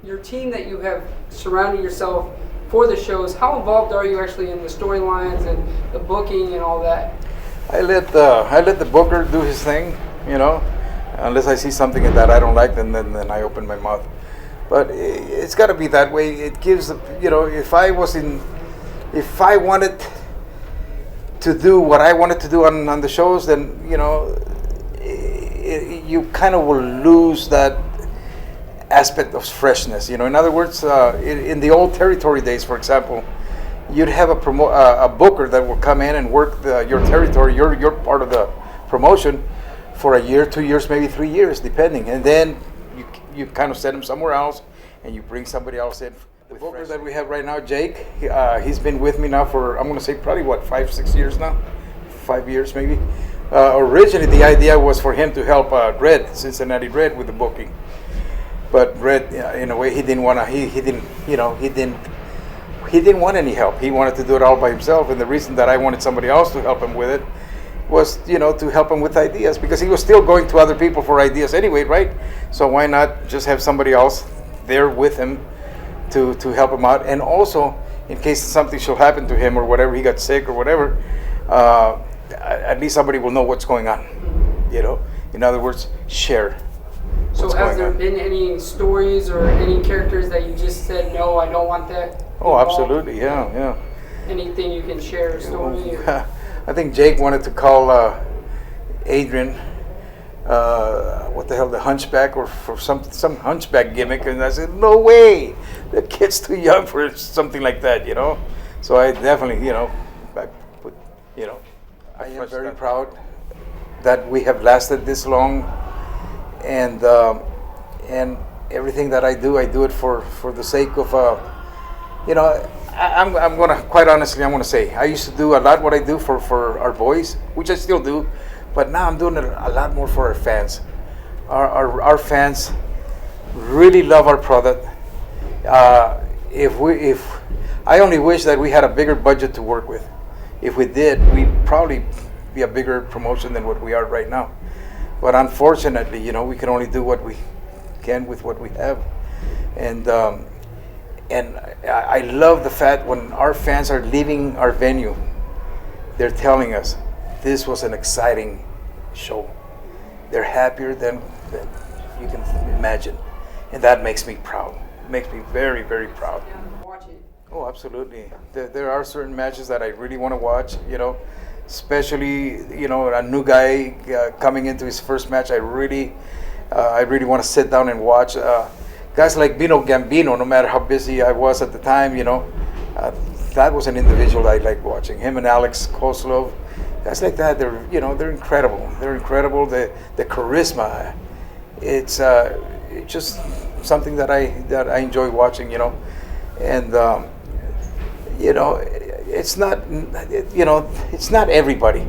your team that you have surrounded yourself for the shows, how involved are you actually in the storylines and the booking and all that? I let the booker do his thing, unless I see something that I don't like, then I open my mouth. But it's got to be that way. It gives, if I wanted to do what I wanted to do on the shows, then you kind of will lose that aspect of freshness. In other words, in the old territory days, for example, you'd have a booker that will come in and work your territory, your part of the promotion, for a year, 2 years, maybe 3 years, depending, and then you kind of send him somewhere else, and you bring somebody else in. The booker that we have right now, Jake, he's been with me now for, I'm going to say probably 5-6 years now, 5 years maybe. Originally, the idea was for him to help Cincinnati Red, with the booking. But Red, in a way, he didn't want to. He didn't want any help. He wanted to do it all by himself. And the reason that I wanted somebody else to help him with it was, to help him with ideas, because he was still going to other people for ideas anyway, right? So why not just have somebody else there with him to help him out, and also in case something should happen to him or whatever, he got sick or whatever, at least somebody will know what's going on. In other words, share. So has there been any stories or any characters that you just said, no, I don't want that? Oh, absolutely, yeah. Anything you can share a story? I think Jake wanted to call Adrian, what the hell, the hunchback, or for some hunchback gimmick, and I said, no way, the kid's too young for something like that, So I definitely, I am very proud that we have lasted this long. And everything that I do it for the sake of, I'm gonna, quite honestly, I'm gonna say, I used to do a lot what I do for our boys, which I still do, but now I'm doing it a lot more for our fans. Our fans really love our product. If I only wish that we had a bigger budget to work with. If we did, we'd probably be a bigger promotion than what we are right now. But unfortunately, we can only do what we can with what we have. And I love the fact when our fans are leaving our venue, they're telling us this was an exciting show. They're happier than you can imagine. And that makes me proud. It makes me very, very proud. Oh, absolutely. There are certain matches that I really want to watch, especially, a new guy coming into his first match. I really want to sit down and watch. Guys like Vino Gambino, no matter how busy I was at the time, that was an individual I liked watching. Him and Alex Koslov, guys like that, they're incredible. They're incredible. The charisma, it's just something that I enjoy watching, and it's not, it's not everybody,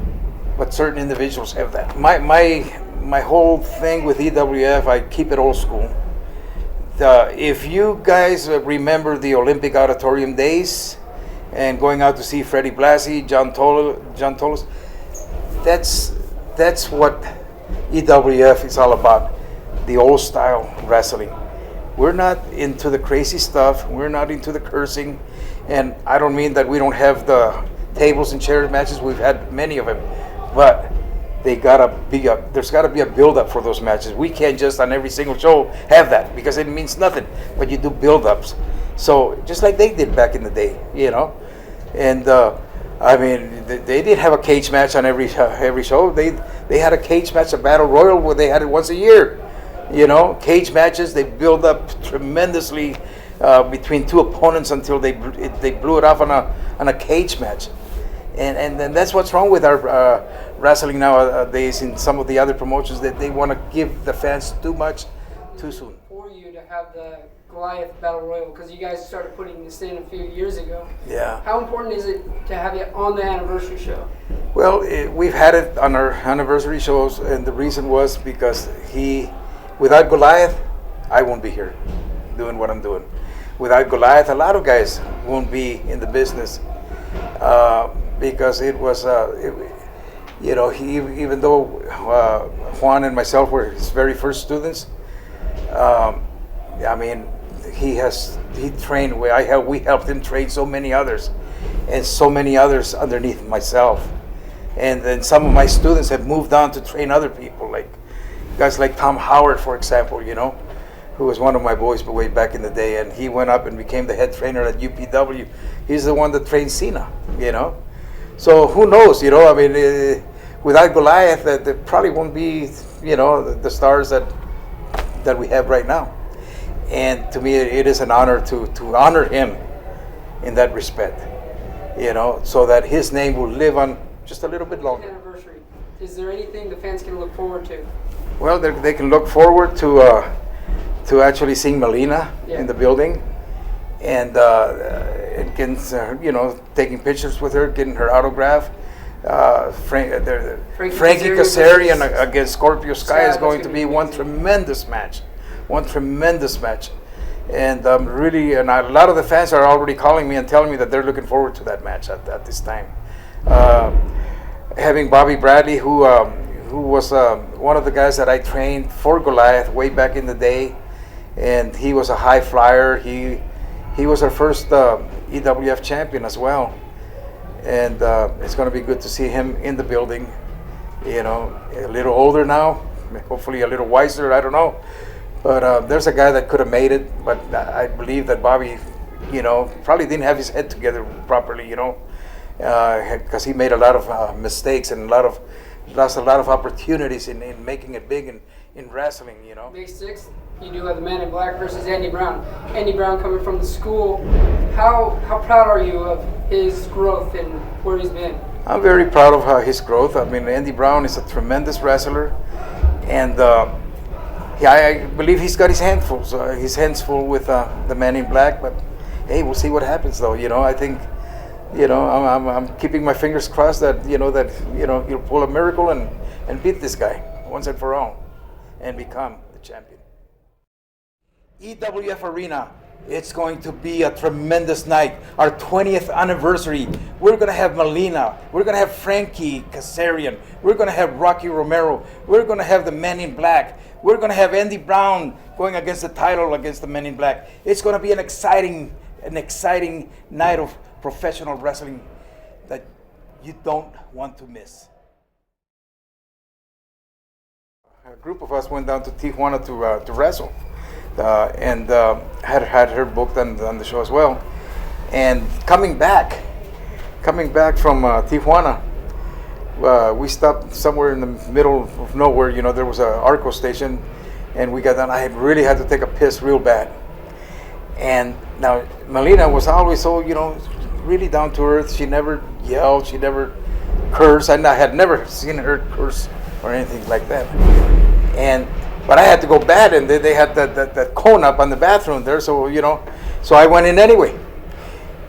but certain individuals have that. My whole thing with EWF, I keep it old school. If you guys remember the Olympic Auditorium days and going out to see Freddie Blassie, John Tolos, that's what EWF is all about, the old style wrestling. We're not into the crazy stuff. We're not into the cursing. And I don't mean that we don't have the tables and chairs matches. We've had many of them. But there's got to be a build-up for those matches. We can't just on every single show have that, because it means nothing. But you do build-ups. So just like they did back in the day, And I mean, they did have a cage match on every show. They had a cage match, a battle royal, where they had it once a year. Cage matches, they build up tremendously between two opponents until they blew it off on a cage match. And then that's what's wrong with our wrestling nowadays in some of the other promotions, that they want to give the fans too much too soon. For you to have the Goliath Battle Royal, because you guys started putting this in a few years ago. Yeah. How important is it to have it on the anniversary show? Well, we've had it on our anniversary shows, and the reason was because without Goliath, I won't be here doing what I'm doing. Without Goliath, a lot of guys won't be in the business, because it was, even though Juan and myself were his very first students, I mean, he trained. We helped him train so many others, and so many others underneath myself. And then some of my students have moved on to train other people, like guys like Tom Howard, for example, you know, who was one of my boys way back in the day, and he went up and became the head trainer at UPW. He's the one that trained Cena, you know. So who knows, you know, I mean, without Goliath, there probably won't be, you know, the stars that we have right now. And to me, it is an honor to honor him in that respect, you know, so that his name will live on just a little bit longer. Anniversary. Is there anything the fans can look forward to? Well, they can look forward to actually seeing Melina in the building, and getting, you know, taking pictures with her, getting her autograph. Frankie Kazarian against Scorpio Sky is going to be one tremendous match. And really, and a lot of the fans are already calling me and telling me that they're looking forward to that match at this time. Having Bobby Bradley, who was one of the guys that I trained for Goliath way back in the day, and he was a high flyer. He was our first EWF champion as well, and it's going to be good to see him in the building. You know, a little older now, hopefully a little wiser. I don't know, but there's a guy that could have made it, but I believe that Bobby, you know, probably didn't have his head together properly. You know, because he made a lot of mistakes and lost a lot of opportunities in making it big in wrestling, you know. May 6th, you do have the Man in Black versus Andy Brown. Andy Brown coming from the school. How proud are you of his growth and where he's been? I'm very proud of his growth. I mean, Andy Brown is a tremendous wrestler, and I believe he's got his hands full with the Man in Black. But hey, we'll see what happens, though. You know, I think, you know, I'm keeping my fingers crossed that he'll pull a miracle and beat this guy once and for all, and become the champion. EWF Arena, it's going to be a tremendous night. Our 20th anniversary. We're going to have Melina. We're going to have Frankie Kazarian. We're going to have Rocky Romero. We're going to have the Men in Black. We're going to have Andy Brown going against the title against the Men in Black. It's going to be an exciting night of professional wrestling that you don't want to miss. A group of us went down to Tijuana to wrestle, and had her booked on the show as well. And coming back from Tijuana, we stopped somewhere in the middle of nowhere. You know, there was a Arco station, and we got down. I really had to take a piss real bad. And now Melina was always so, you know, really down to earth. She never yelled. She never cursed. I had never seen her curse or anything like that. But I had to go bad, and they had that cone up on the bathroom there. So, you know, so I went in anyway.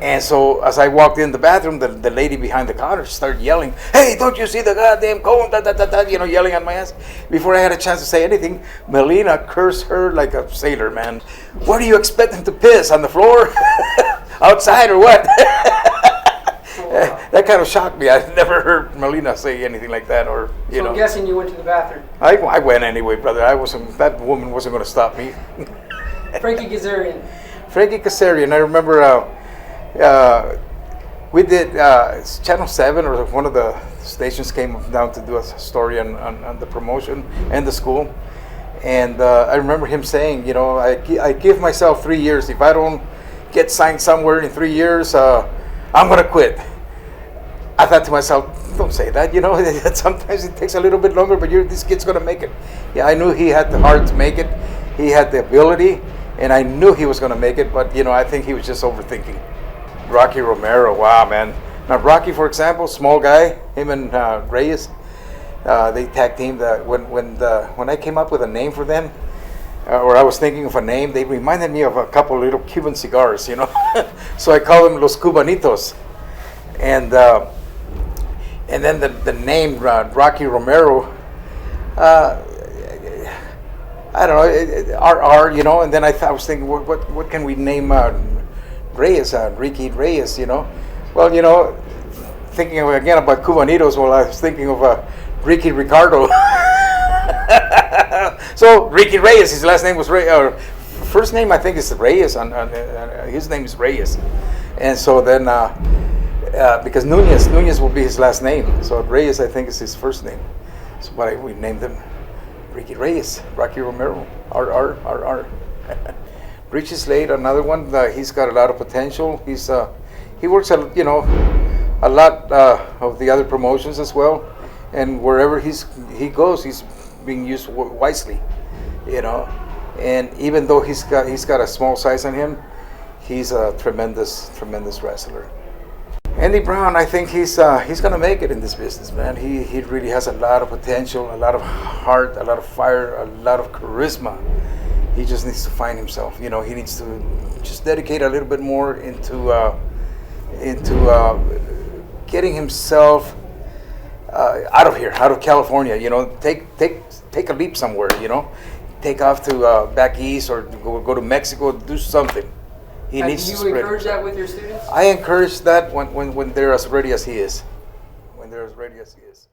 And so as I walked in the bathroom, the lady behind the counter started yelling, "Hey, don't you see the goddamn cone?" You know, yelling at my ass. Before I had a chance to say anything, Melina cursed her like a sailor, man. What do you expect him to piss on the floor? Outside or what? That kind of shocked me. I've never heard Melina say anything like that, or you know. I'm guessing you went to the bathroom. I went anyway, brother. That woman wasn't going to stop me. Frankie Kazarian. Frankie Kazarian. I remember we did Channel 7 or one of the stations came down to do a story on the promotion and the school, and I remember him saying, you know, I give myself 3 years. If I don't get signed somewhere in 3 years, I'm going to quit. I thought to myself, don't say that, you know, sometimes it takes a little bit longer, but this kid's going to make it. Yeah, I knew he had the heart to make it. He had the ability, and I knew he was going to make it, but, you know, I think he was just overthinking. Rocky Romero, wow, man. Now, Rocky, for example, small guy, him and Reyes, they tag teamed. When I came up with a name for them, or I was thinking of a name, they reminded me of a couple little Cuban cigars, you know. So I called them Los Cubanitos. And then the name Rocky Romero, I don't know, RR, you know. And then I was thinking, what can we name Reyes, Ricky Reyes, you know? Well, you know, thinking again about Cubanitos, well, I was thinking of Ricky Ricardo. So Ricky Reyes, his last name was first name I think is Reyes. His name is Reyes, and so then because Nunez will be his last name, so Reyes I think is his first name. So we named him Ricky Reyes, Rocky Romero, R. Richie Slade, another one. He's got a lot of potential. He works at a lot of the other promotions as well, and wherever he goes, he's being used wisely, And even though he's got a small size on him, he's a tremendous wrestler. Andy Brown, I think he's gonna make it in this business, man. He really has a lot of potential, a lot of heart, a lot of fire, a lot of charisma. He just needs to find himself. He needs to just dedicate a little bit more into getting himself out of here, out of California. Take a leap somewhere. Take off to back east or go to Mexico. Do something. He needs to spread. Do you encourage that with your students? I encourage that when they're as ready as he is. When they're as ready as he is.